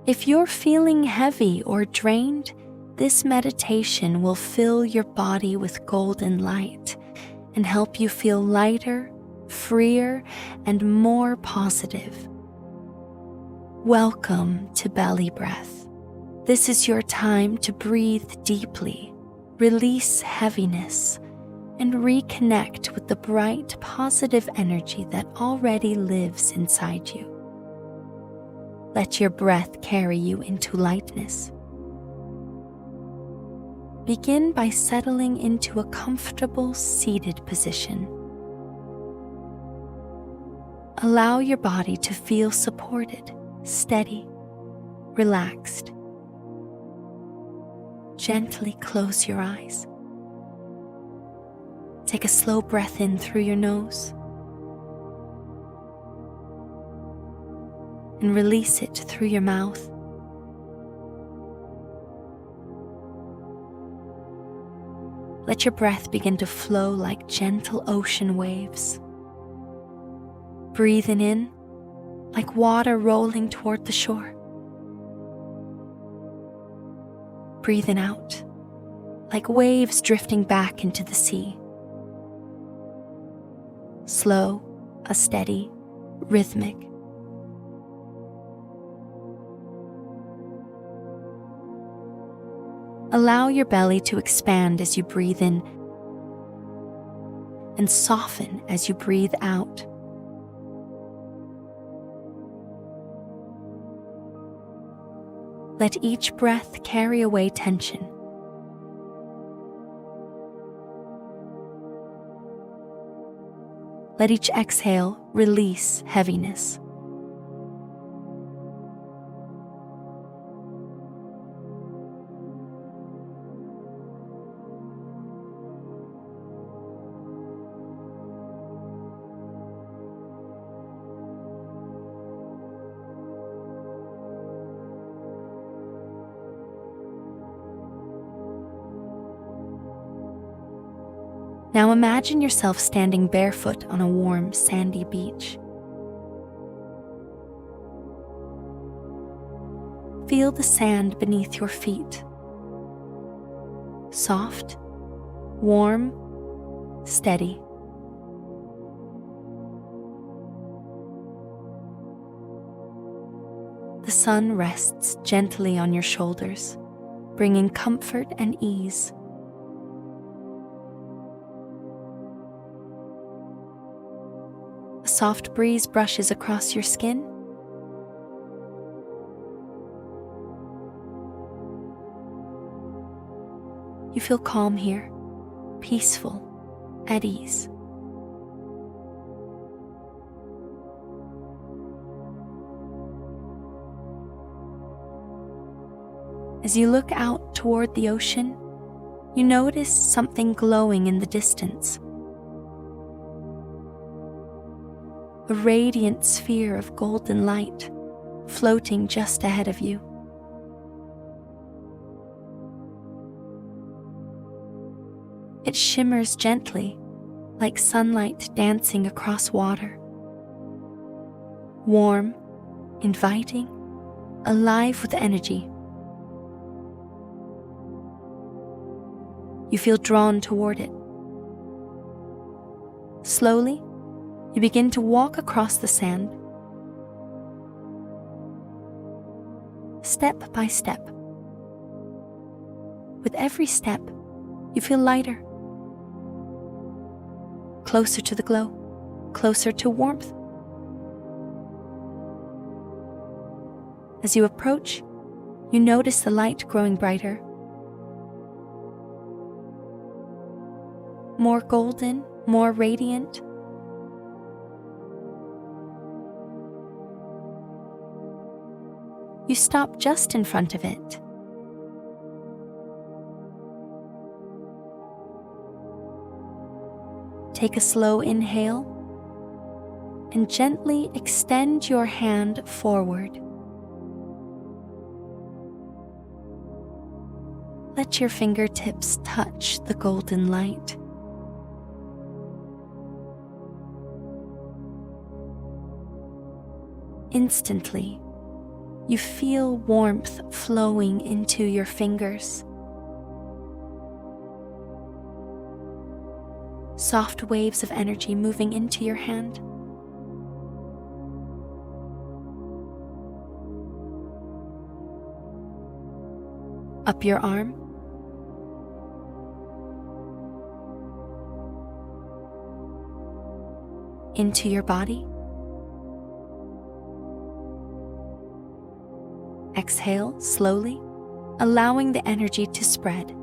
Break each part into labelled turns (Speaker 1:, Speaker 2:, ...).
Speaker 1: If you're feeling heavy or drained, this meditation will fill your body with golden light and help you feel lighter, freer, and more positive. Welcome to BellyBreath. This is your time to breathe deeply, release heaviness, and reconnect with the bright, positive energy that already lives inside you. Let your breath carry you into lightness. Begin by settling into a comfortable seated position. Allow your body to feel supported, steady, relaxed. Gently close your eyes. Take a slow breath in through your nose and release it through your mouth. Let your breath begin to flow like gentle ocean waves. Breathing in like water rolling toward the shore. Breathing out like waves drifting back into the sea. Slow, a steady, rhythmic. Allow your belly to expand as you breathe in and soften as you breathe out. Let each breath carry away tension. Let each exhale release heaviness. Now imagine yourself standing barefoot on a warm, sandy beach. Feel the sand beneath your feet. Soft, warm, steady. The sun rests gently on your shoulders, bringing comfort and ease. A soft breeze brushes across your skin. You feel calm here, peaceful, at ease. As you look out toward the ocean, you notice something glowing in the distance. A radiant sphere of golden light floating just ahead of you. It shimmers gently, like sunlight dancing across water. Warm, inviting, alive with energy. You feel drawn toward it. Slowly, you begin to walk across the sand. Step by step. With every step, you feel lighter. Closer to the glow, closer to warmth. As you approach, you notice the light growing brighter. More golden, more radiant. You stop just in front of it. Take a slow inhale and gently extend your hand forward. Let your fingertips touch the golden light. Instantly, You feel warmth flowing into your fingers. Soft waves of energy moving into your hand. Up your arm. Into your body. Exhale slowly, allowing the energy to spread.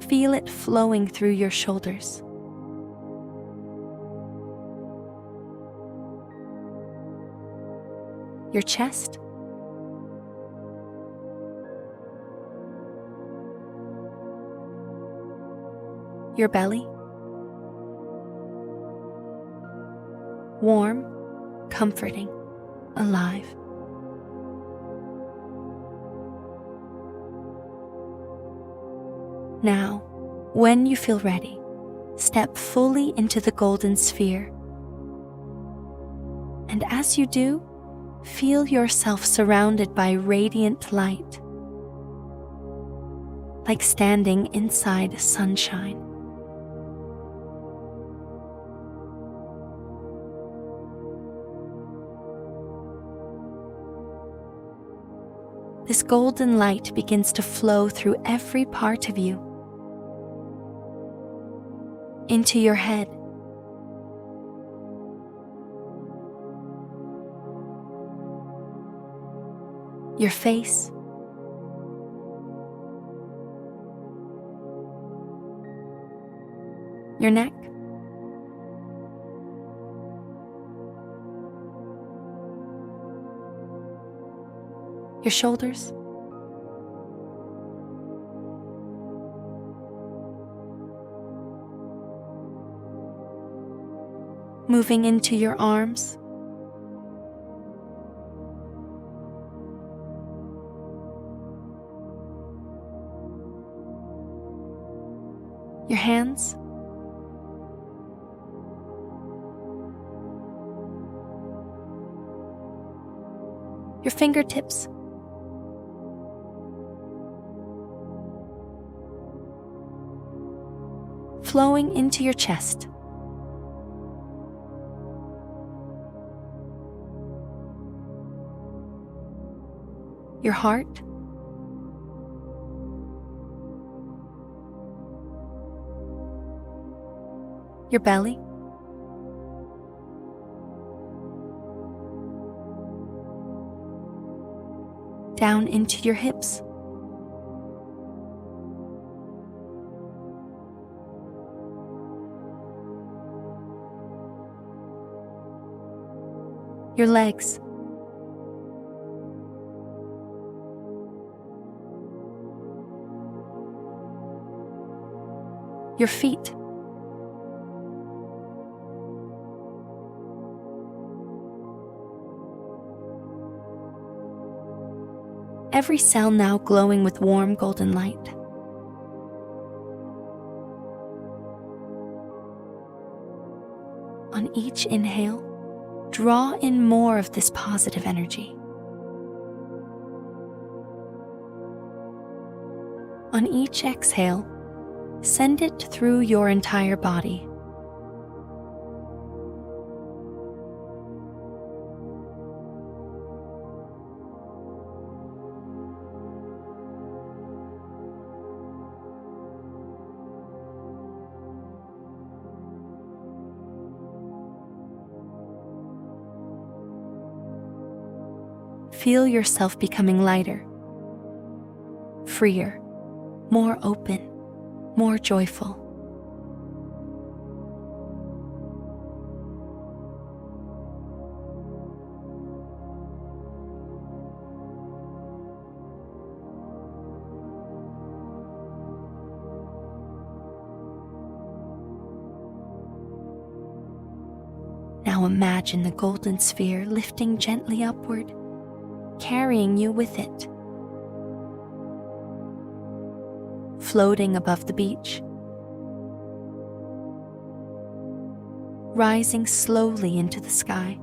Speaker 1: Feel it flowing through your shoulders. Your chest. Your belly. Warm, comforting, alive. Now, when you feel ready, step fully into the golden sphere. And as you do, feel yourself surrounded by radiant light, like standing inside sunshine. This golden light begins to flow through every part of you, into your head, your face, your neck, your shoulders, moving into your arms, your hands, your fingertips, flowing into your chest, your heart, your belly, down into your hips, your legs, your feet, every cell now glowing with warm golden light. On each inhale, draw in more of this positive energy. On each exhale, send it through your entire body. Feel yourself becoming lighter, freer, more open, more joyful. Now imagine the golden sphere lifting gently upward, carrying you with it. Floating above the beach, rising slowly into the sky.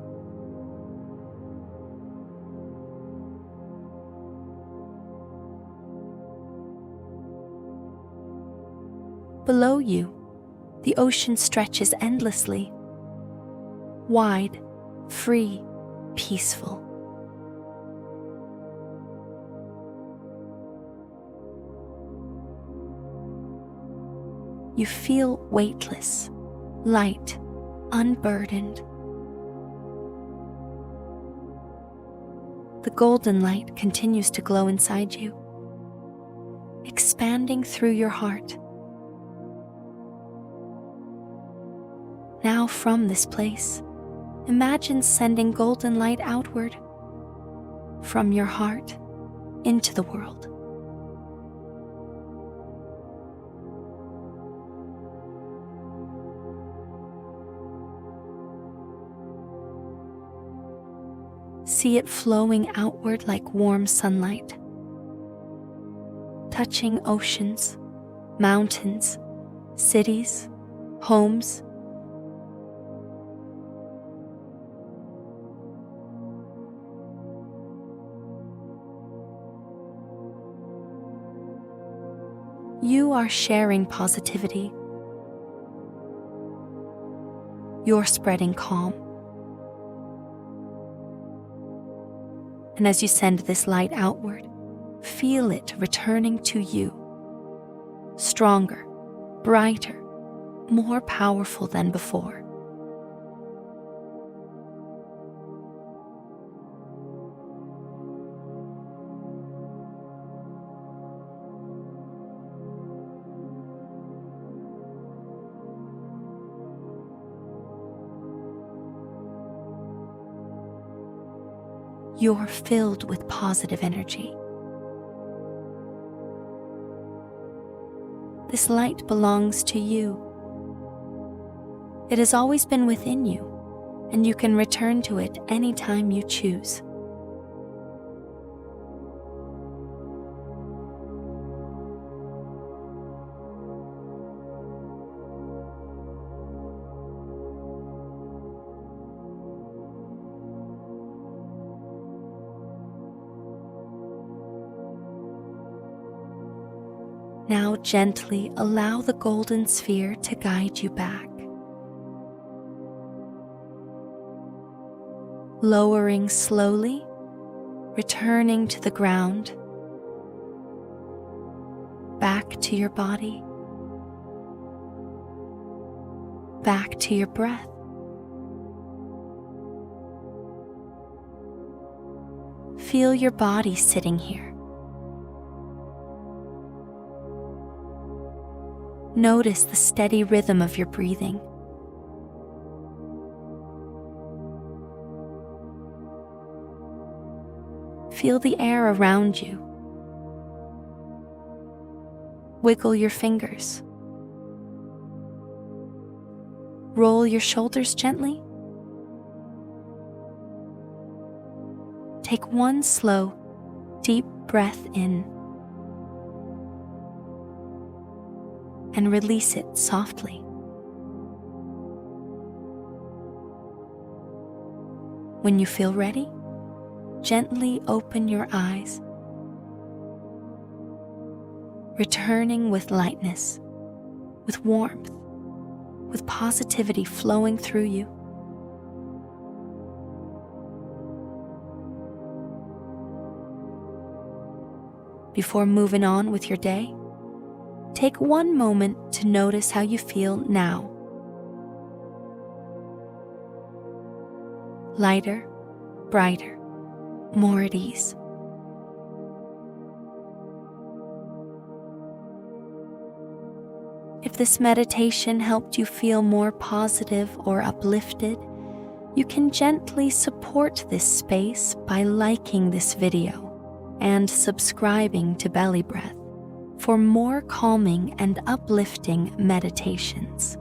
Speaker 1: Below you, the ocean stretches endlessly, wide, free, peaceful. You feel weightless, light, unburdened. The golden light continues to glow inside you, expanding through your heart. Now from this place, imagine sending golden light outward from your heart into the world. See it flowing outward like warm sunlight, touching oceans, mountains, cities, homes. You are sharing positivity. You're spreading calm. And as you send this light outward, feel it returning to you, stronger, brighter, more powerful than before. You're filled with positive energy. This light belongs to you. It has always been within you, and you can return to it anytime you choose. Now gently allow the golden sphere to guide you back, lowering slowly, returning to the ground, back to your body, back to your breath. Feel your body sitting here. Notice the steady rhythm of your breathing. Feel the air around you. Wiggle your fingers. Roll your shoulders gently. Take one slow, deep breath in and release it softly. When you feel ready, gently open your eyes, returning with lightness, with warmth, with positivity flowing through you. Before moving on with your day, take one moment to notice how you feel now. Lighter, brighter, more at ease. If this meditation helped you feel more positive or uplifted, you can gently support this space by liking this video and subscribing to BellyBreath for more calming and uplifting meditations.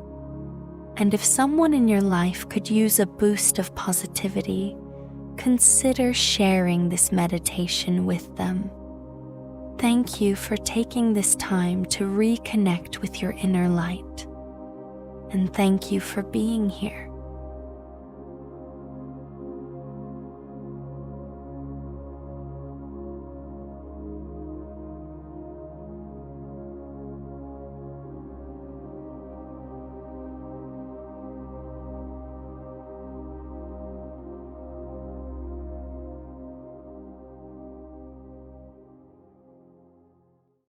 Speaker 1: And if someone in your life could use a boost of positivity, consider sharing this meditation with them. Thank you for taking this time to reconnect with your inner light. And thank you for being here.